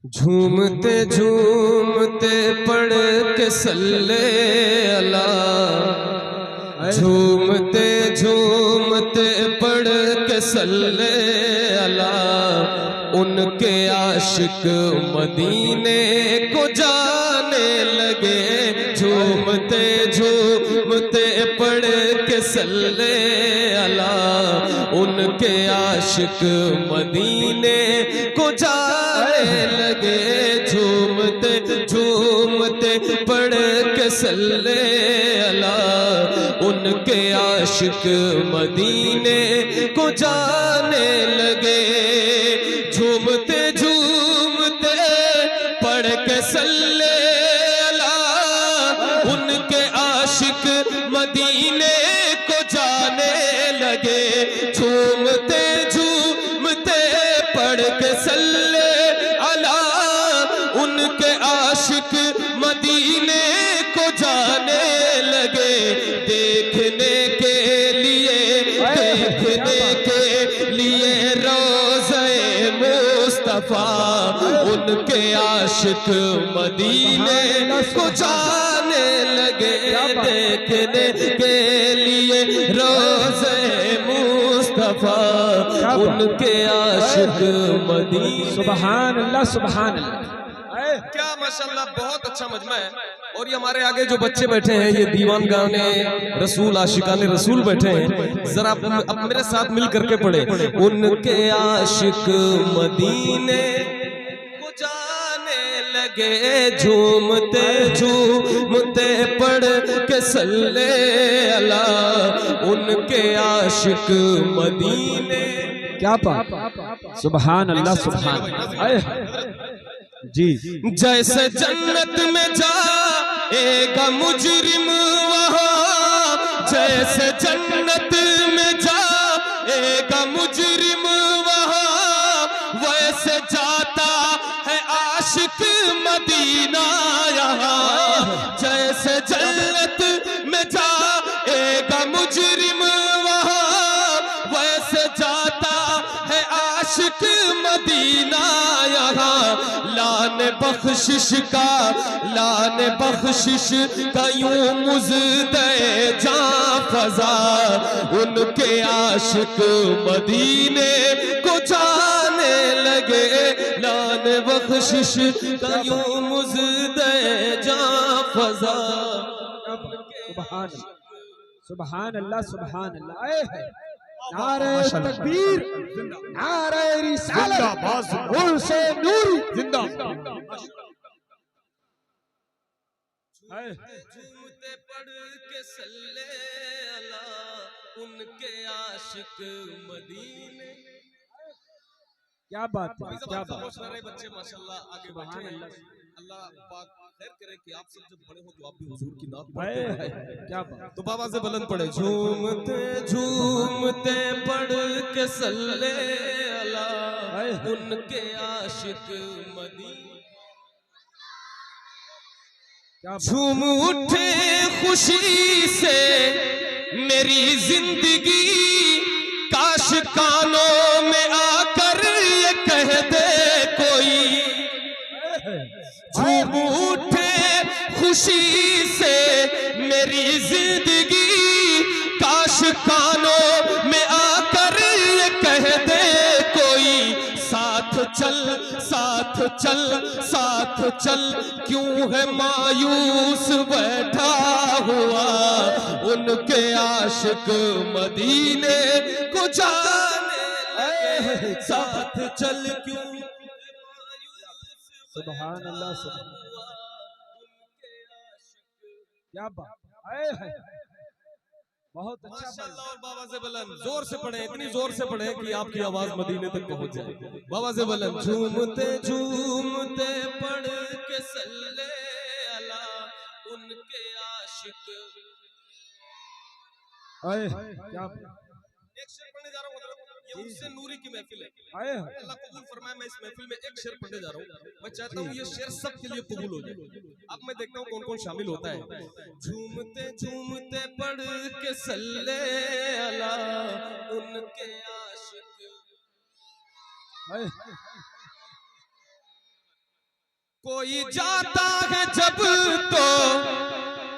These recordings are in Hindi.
झूमते झूमते पढ़ के सल्ले अला, झूमते झूमते पढ़ के सल्ले अला, उनके आशिक मदीने को जाने लगे। झूमते झूमते पढ़ के सल्ले अला, उनके आशिक मदीने को जाने लगे। झूमते झूमते पढ़ के सल्ले अला, उनके आशिक मदीने को जाने लगे। झूमते झूमते पढ़ के सल्ले अला, उनके आशिक मदीने को जाने लगे। झूमते झूमते पढ़ के सल्ले अला, उनके आशिक मदीने को जाने लगे। देखने के लिए रोज़े मुस्तफा, उनके आशिक मदीने को जाने लगे। देखने के लिए रोज़े मुस्तफा, उनके आशिक मदीने। सुभान अल्लाह सुभान अल्लाह। क्या माशाल्लाह, बहुत अच्छा मजमा है। और ये हमारे आगे जो बच्चे बैठे हैं, ये दीवान गाने रसूल आशिकाने रसूल बैठे हैं। जरा अब मेरे साथ मिल करके पढ़े। उनके आशिक मदीने को जाने लगे। झूमते झूमते पढ़ के सल्ले अला, उनके आशिक मदीने। क्या बात, सुभान अल्लाह सुभान जी। जैसे जन्नत में जाएगा मुजरिम वहाँ, जैसे जन्नत में जाएगा मुजरिम वहाँ, वैसे जाता है आशिक मदीना यहाँ। जैसे जन्नत में जाएगा मुजरिम वहाँ, वैसे जाता है आशिक मदीना यहाँ। लाने बख्शिश का यूं मुज़दे जां फ़ज़ा, उनके आशिक मदीने को जाने लगे। लाने बख्शिश का यूं मुज़दे जां फ़ज़ा। सुभान अल्लाह सुभान अल्लाह। नारे तकबीर, नारे रिसालत, उर्से नूरी जिंदाबाद। झूमते पढ़ के सल्ले अला, उनके आशिक मदीने। क्या बात है, क्या बात। सारे बच्चे माशाल्लाह आगे बैठे हैं। अल्लाह पाक खैर करे कि आप सब जब बड़े हो तो आप भी हुजूर की नात पढ़ते हैं। क्या बात। तो बाबा से बुलंद पढ़े। झूमते झूमते पढ़ के सल्ले अला, उनके आशिक मदीने। झूम उठे खुशी से मेरी जिंदगी, काश कानों में आकर ये कह दे कोई। झूम उठे खुशी से मेरी जिंदगी, काश कानों में आकर ये कह दे कोई। साथ चल क्यों है मायूस बैठा हुआ, उनके आशिक मदीने को जाने लगे। साथ चल क्यों सुभान अल्लाह सुभान। क्या बात, बहुत अच्छा। माशाअल्लाह। और बाबा से बुलंद जोर से पढ़े, इतनी जोर से पढ़े कि आपकी आवाज मदीने तक पहुंच जाए। बाबा से बुलंद। झूमते झूमते पढ़ के सल्ले अला, उनके आशिक। क्या एक शेर पढ़ने जा रहा हूँ हज़रत, ये उससे नूरी की महफिल है। अल्लाह कबूल फरमाए। मैं इस महफिल में एक शेर पढ़ने जा रहा हूँ। मैं चाहता हूँ ये शेर सबके लिए कबूल हो जाए। अब मैं देखता हूँ कौन कौन शामिल होता है। झूमते झूमते पढ़ के सल्ले अला, उनके आशिक। कोई जाता है जब तो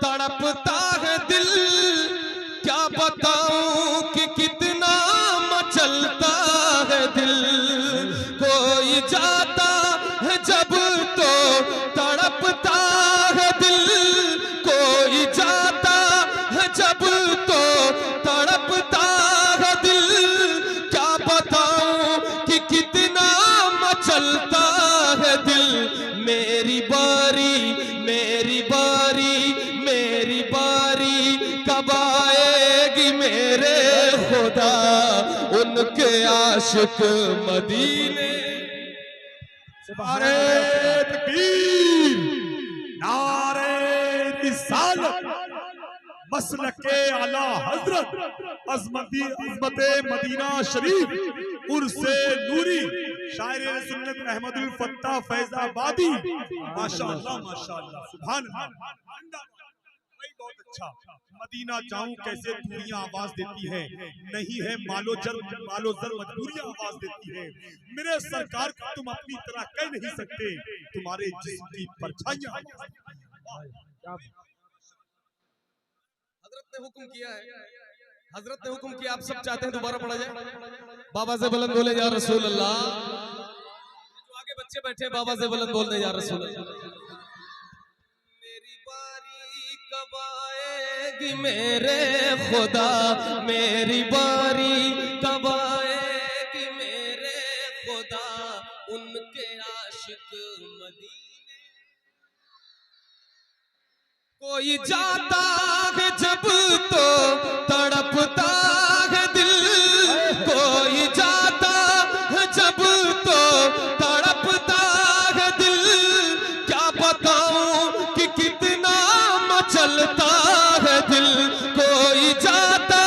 तड़पता है दिल, क्या बताऊं कि कितना मचलता है दिल। कोई जाता है जब तो तड़पता है दिल, कोई जाता है जब तो तड़पता है दिल, क्या बताऊं कि कितना मचलता है दिल। मेरी बारी मेरी बारी मेरी बारी कब आएगी मेरे खुदा, उनके आशिक मदीने। नारे तकबीर, नारे रिसालत, मसलके आला हजरत अज़मत मदीना शरीफ उर्से नूरी शायर सुन्नत अहमदुल फत्ता फैजाबादी। माशाअल्लाह माशाअल्लाह सुभान अल्लाह। बहुत अच्छा। मदीना जाऊं कैसे दूरियां आवाज देती है, नहीं है मालो जर मजबूरियां आवाज देती है। मेरे सरकार को तुम अपनी तरह कह नहीं सकते, तुम्हारे जिस्म की परछाइयां। हजरत ने हुक्म किया है, हजरत ने हुक्म किया। आप सब चाहते हैं दोबारा पढ़ा जाए? बाबा से बुलंद बोले या रसूल अल्लाह। जो आगे बच्चे बैठे बाबा से बुलंद बोलने या रसूल अल्लाह। मेरी बारी कब आएगी मेरे खुदा, मेरी बारी कब आएगी मेरे खुदा, उनके आशिक मदीने। कोई जाता है जब तो तड़पता है दिल, कोई जाता है जब तो तड़पता है दिल, क्या बताऊं कि कितना मचलता है दिल। कोई जाता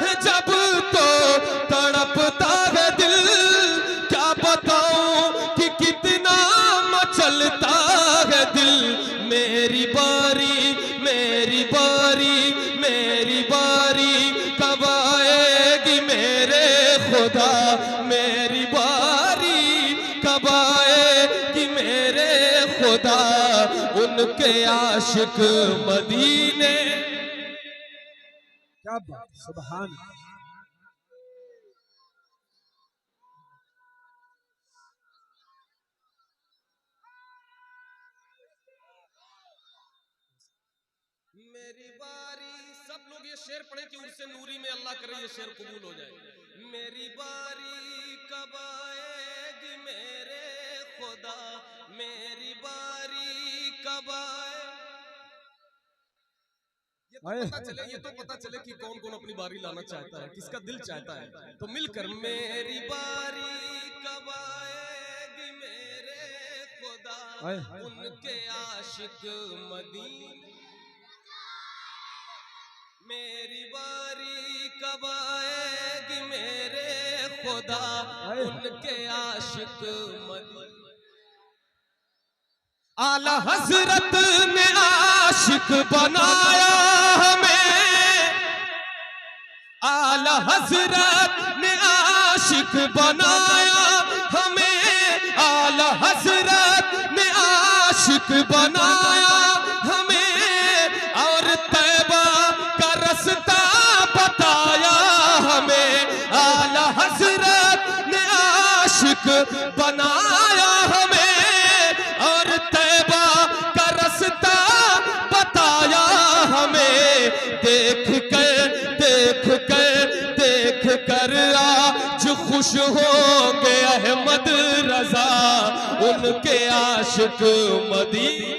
है जब तो तड़पता है दिल, क्या बताऊं कि कितना मचलता है दिल। मेरी बारी मेरी बारी मेरी बारी कब आएगी मेरे खुदा, मेरी बारी कब आएगी मेरे खुदा, उनके आशिक मदीने। क्या बात, सुभान अल्लाह। मेरी बारी, सब लोग ये शेर पढ़े कि उर्से नूरी में, अल्लाह करे ये शेर कबूल हो जाए। मेरी बारी कब आएगी मेरे खुदा, मेरी बारी कब आए। ये तो पता चले कि कौन कौन अपनी बारी लाना चाहता है, किसका दिल चाहता है। तो मिलकर मेरी बारी कब आएगी मेरे खुदा, उनके आशिक मदीने। मेरी बारी कब आएगी मेरे खुदा, उनके आशिक मदीने। आला हजरत ने आशिक बनाया हमें, आला हजरत ने आशिक बनाया हमें, आला हजरत ने आशिक बनाया हमें, और तैबा का रास्ता बताया हमें। आला हजरत ने आशिक बनाया हमें, और तैबा का रास्ता बताया हमें। देख कर आज खुश होंगे अहमद रजा, उनके आशिक मदीने।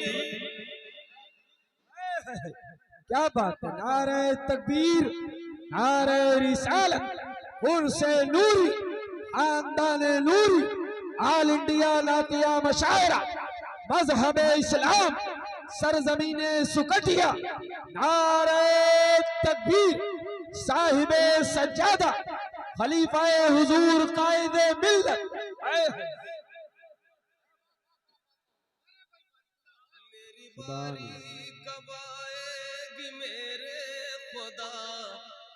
क्या बात है। नारे तकबीर, नारे रिसालत, उर्से नूरी, खानदान नूरी, आल इंडिया नातिया मशायरा, मजहब इस्लाम, सरजमीने सुकटिया। नारे तकबीर, साहिबे सज्जादा, खलीफाए हुजूर कायदे मिल्लत। मेरी बारी कब आएगी मेरे खुदा,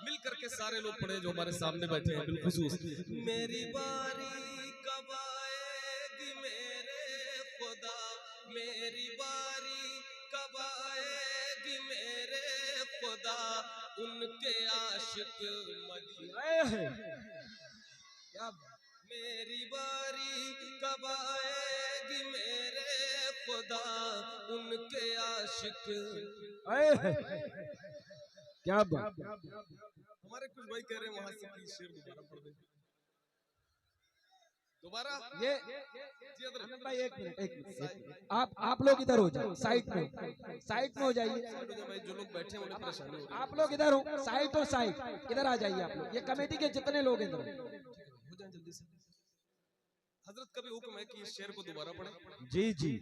मिलकर के सारे लोग पढ़े जो हमारे सामने बैठे हैं बिलखुसूस। मेरी बारी कब आएगी मेरे खुदा, मेरी बारी कब आएगी मेरे खुदा, उनके आशिक मदीने। क्या मेरी बारी कब आएगी मेरे खुदा, उनके आशिक। क्या बात। हमारे कुछ भाई कह रहे हैं वहां से प्लीज शेर दोबारा पढ़ दें। दोबारा ये जी हजरत। भाई एक मिनट आप लोग इधर हो जाओ, साइड में हो जाइए। भाई जो लोग बैठे हैं उन्हें परेशानी हो रही है। आप लोग इधर हो, साइड और साइड इधर आ जाइए आप लोग। ये कमेटी के जितने लोग इधर हो जाए जल्दी से। हजरत कभी हुक्म है कि इस शेर को दोबारा पढ़ें। जी जी।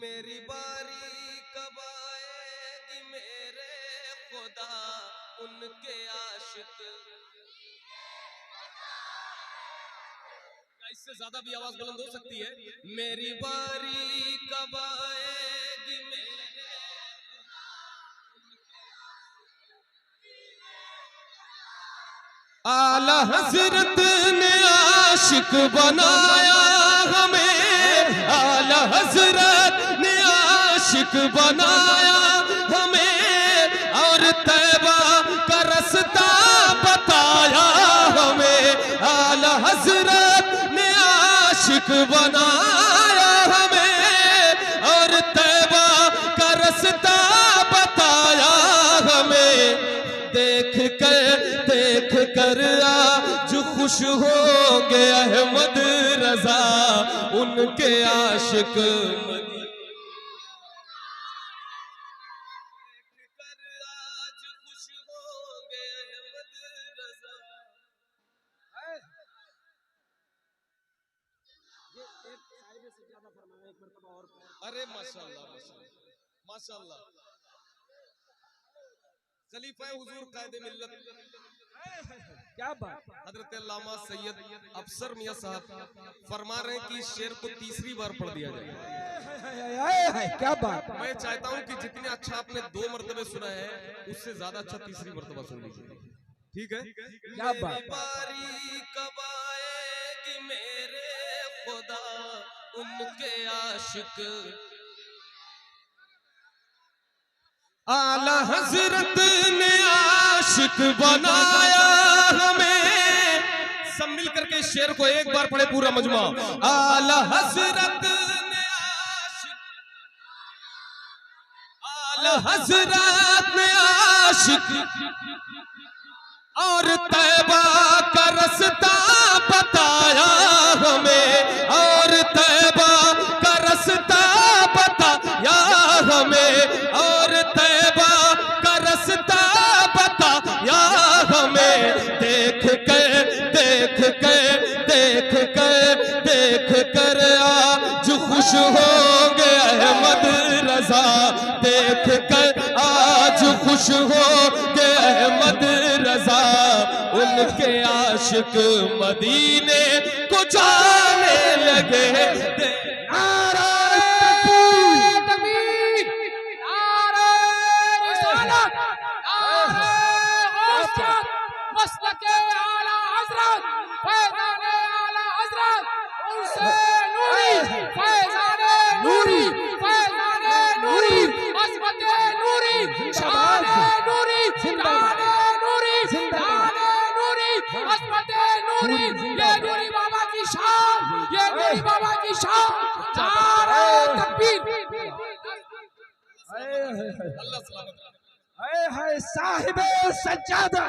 मेरी बारी कब आएगी मेरे खुदा, उनके आशिक। इससे ज्यादा भी आवाज बुलंद हो सकती है। मेरी बारी कब आएगी मेरे, आला हजरत ने आशिक बनाया हमें, आला हजरत ने आशिक बनाया हमें, और तैबा का रास्ता बताया हमें। आला हजरत ने आशिक बनाया हमें, और तैबा का रास्ता बताया हमें। देख कर आज खुश होंगे अहमद रजा, उनके आशिक। आज खुश होंगे अहमद रजा। अरे माशाल्लाह माशाल्लाह माशाल्लाह। खलीफा हुजूर कायदे मिल्लत क्या बात। हजरत अल्लामा सैयद अफसर मियां साहब फरमा रहे हैं कि इस शेर को तीसरी बार पढ़ दिया जाए। क्या बात। मैं चाहता हूं कि जितने अच्छा आपने 2 मरतबे सुना है, उससे ज्यादा अच्छा तीसरी मरतबा सुन लीजिए। ठीक है? क्या बात। बारी कब आएगी मेरे खुदा, उनके आशिक। आला हजरत ने आशिक बनाया हमें। सब मिल करके शेर को एक बार पढ़े पूरा मजमा। आला हजरत ने आशिक, आला हजरत ने आशिक, और तैबा का रास्ता बताया हमें, और तैबा का रास्ता बताया हमें, और तैबा का रास्ता बताया हमें। देख कर आज खुश होंगे अहमद रजा, देख कर आज खुश होंगे अहमद रजा, उनके आशिक मदीने को जाने लगे। नारा तकबीर, नारा रिसालत, नारा गौसियत, मसलके आला हजरत, फैज़ाने आला हजरत, उनसे नूरी, फैज़ाने नूरी, फैज़ाने नूरी, अज़मते नूरी, शाने नूरी, शाने नूरी, शाने नूरी, अज़मते नूरी। ये नूरी बाबा की शान, ये नूरी बाबा की शान। नारे तकबीर। अल्लाह सलामत। है साहिबे सज्जादा,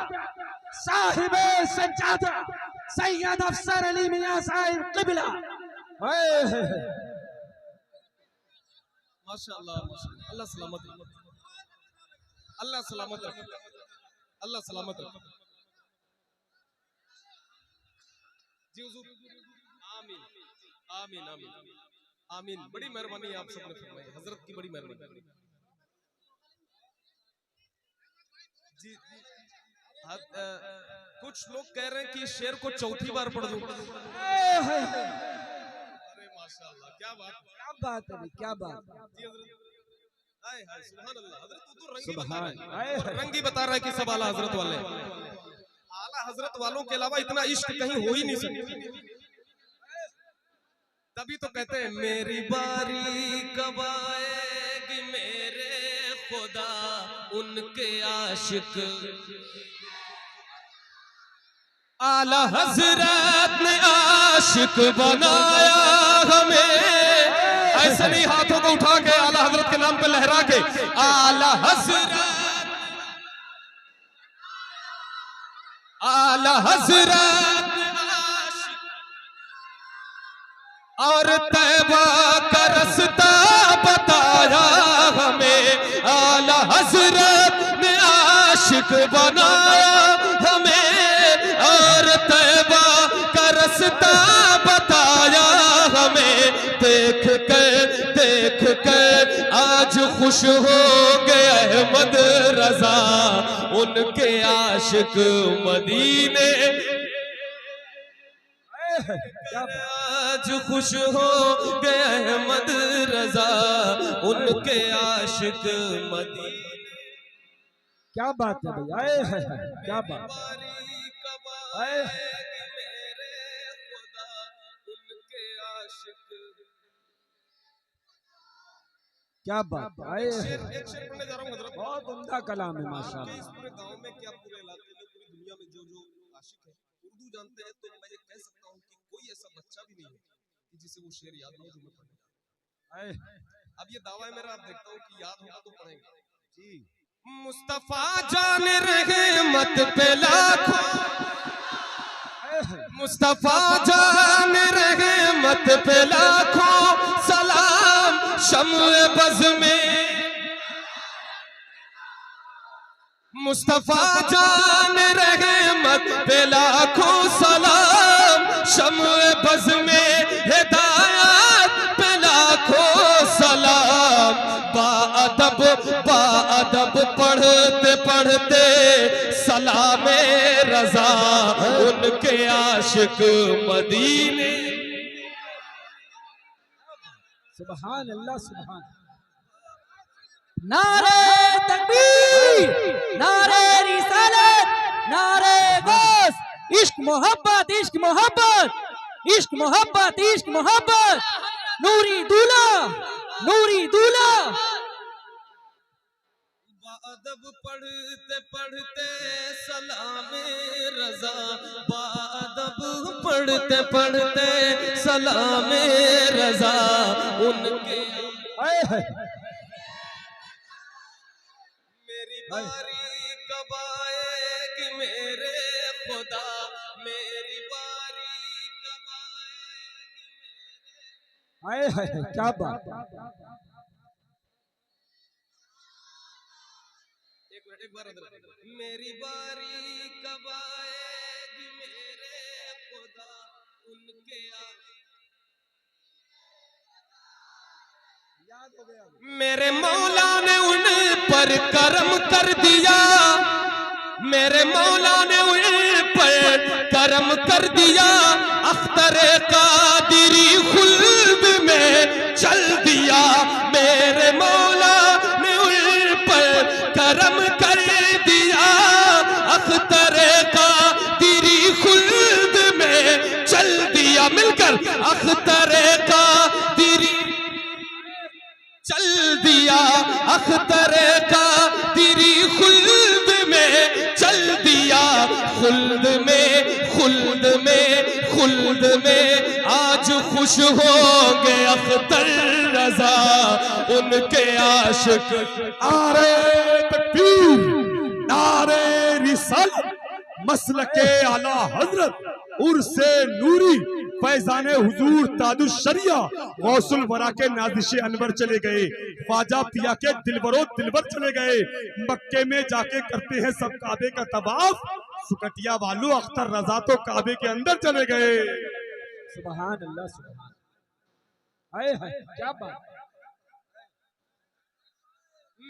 साहिबे सज्जादा, सैयद अफसर अली मियां साहिब क़िबला। माशाअल्लाह माशाअल्लाह। अल्लाह सलामत रखे, अल्लाह सलामत रखे, अल्लाह सलामत रखे। जी हुजूर आमीन आमीन आमीन आमीन। बड़ी मेहरबानी आप सबने फरमाई, हजरत की बड़ी मेहरबानी। जी कुछ लोग कह रहे हैं कि शेर को चौथी बार पढ़ दूं। अरे माशाअल्लाह, क्या बात, क्या बात है, क्या बात। जी हजरत, हाय हाय सुभान अल्लाह। हजरत तो रंगी बता रहा है, रंगी बता रहा है कि सब आला हजरत वाले। आला हजरत वालों के अलावा इतना इश्क कहीं हो ही नहीं सकता। तभी तो कहते हैं मेरी बारी कब आएगी मेरे खुदा उनके आशिक। आला हजरत ने आशिक बनाया हमें, ऐसे नहीं हाथों को उठा के आला हजरत के नाम पे लहरा के, आला हजरत, आला हजरत और तैबा का रास्ता बताया हमें। आला हजरत ने आशिक बनाया हमें और तैबा का रास्ता बताया हमें। देख कर आज खुश हो गए अहमद रजा उनके आशिक मदीने। आज खुश हो गए अहमद रजा उनके आशिक मदीने। क्या बात है भैया, क्या बात है। क्या बात है, एक शेर पढ़ने जा रहा हूं हजरत। बहुत उम्दा कलाम है माशाल्लाह। इस पूरे गांव में क्या पूरे इलाके में पूरी दुनिया में जो आशिक है उर्दू जानते हैं, तो मैं ये कह सकता हूं कि कोई ऐसा बच्चा भी नहीं है कि जिसे वो शेर याद ना हो जो मैं पढ़ने जा रहा हूं। अब ये दावा है मेरा, आप देखता हूं कि याद होगा तो पढ़ेंगे जी। मुस्तफा जान रहे मत पे लाखों, मुस्तफा जान रहे मत पे लाखों सलाम शम्ए बज़ में। मुस्तफा जान रहे मत पे लाखों सलाम शम्ए बज़ में। हिदायत पे लाखों सलाम। बाअदब पढ़ते पढ़ते सलामे रजा उनके आशिक मदीने। सुभान अल्लाह, सुभान। नारे तकबीर, नारे रिसालत, नारे गौस। इश्क मोहब्बत, इश्क मोहब्बत, इश्क मोहब्बत, इश्क मोहब्बत। नूरी दूल्हा, नूरी दूल्हा। बाअदब पढ़ते पढ़ते सलामे रजा, बाअदब पढ़ते पढ़ते सलामे रजा उनके। मेरी बारी कब आएगी मेरे खुदा, मेरी बारी कब आएगी मेरे। क्या बात। एक बार मेरी बारी कब आएगी मेरे खुदा उनके याद हो गया। मेरे मौला ने उन पर करम कर दिया, मेरे मौला ने उन पर करम कर दिया। अख्तरे कादिरी खुल्द में चल दिया। मेरे मौला ने उन पर करम कर दिया। अख्तरे कादिरी खुल्द में चल दिया। मिलकर अख्तरे कादिरी चल दिया। अख्तरे कादिरी खुल्द में चल दिया। खुल्द में, खुल्द में, खुल्द में आज खुश होंगे अख्तर रजा उनके आशिक। नारे तकबीर, नारे रिसालत, मसलके आला हजरत उर्से नूरी फैजाने हुजूर ताजुश शरिया गौसुल वरा के नाज़िश अनवर चले गए। ख्वाजा पिया के दिलबरो दिलबर चले गए। मक्के में जाके करते हैं सब काबे का तवाफ। सुकटिया वालों अख्तर रजा तो काबे के अंदर चले गए। सुभान अल्लाह, सुभान। हाय हाय, क्या बात।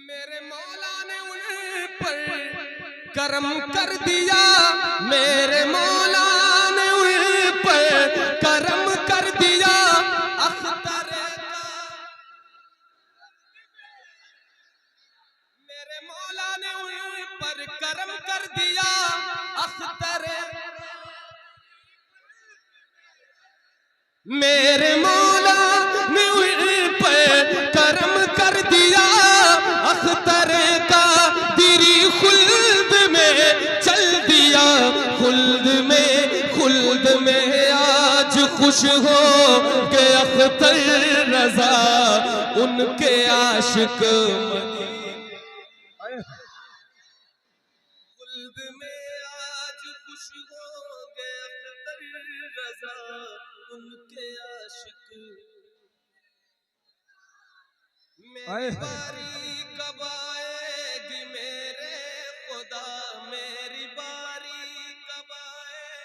मेरे मौला ने उन पर करम कर दिया। मेरे मौला ने उन पर करम कर दिया। अख्तर मेरे मौला ने उन पर करम कर दिया। अख्तर मेरे मौला ने उन पर करम खुश हो के अख्तर रजा उनके आशिक खुल्द में आज खुश हो के अख्तर रजा उनके आशिक मेरी बारी कब आएगी मेरे खुदा मेरी बारी कब आए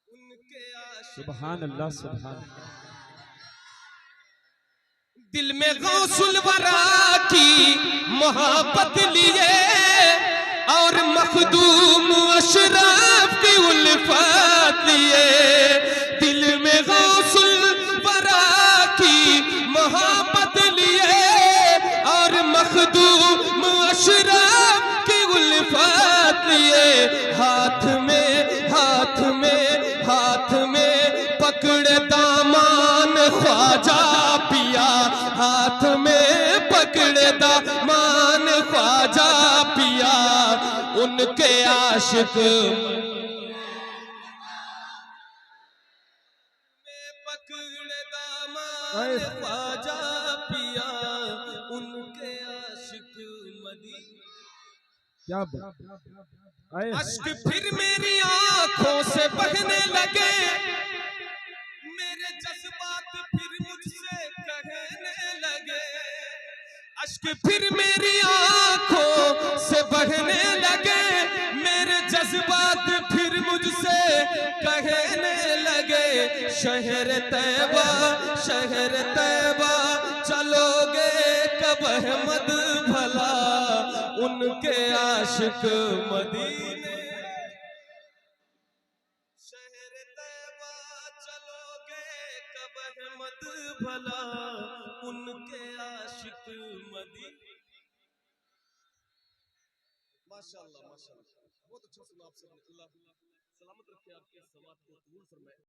उनके आशिक सुभान अल्लाह सुभान दिल में गौसुल वरा की मोहब्बत लिए और मखदूम अशराफ की उल्फत लिए दिल में गौसुल वरा की मोहब्बत लिए और मखदूम अशराफ की उल्फत लिए हाथ में पकड़े दामान ख्वाजा पिया हाथ में पकड़े दामान ख्वाजा पिया उनके आशिक में पकड़े दामान ख्वाजा पिया उनके आशिक मदी क्या अश्क फिर मेरी आंखों से बहने लगे मेरे जज्बात फिर मुझसे कहने लगे अश्क फिर मेरी आंखों से बहने लगे मेरे जज्बात फिर मुझसे कहने लगे शहर तैबा चलोगे कब अहमद भला उनके आशिक मदीने शहर तैबा चलोगे कब अहमद भला उनके आशिक मदीने माशाअल्लाह बहुत अच्छा सुना आप सबने अल्लाह सलामत रखे आपके समात को कबूल फरमाए।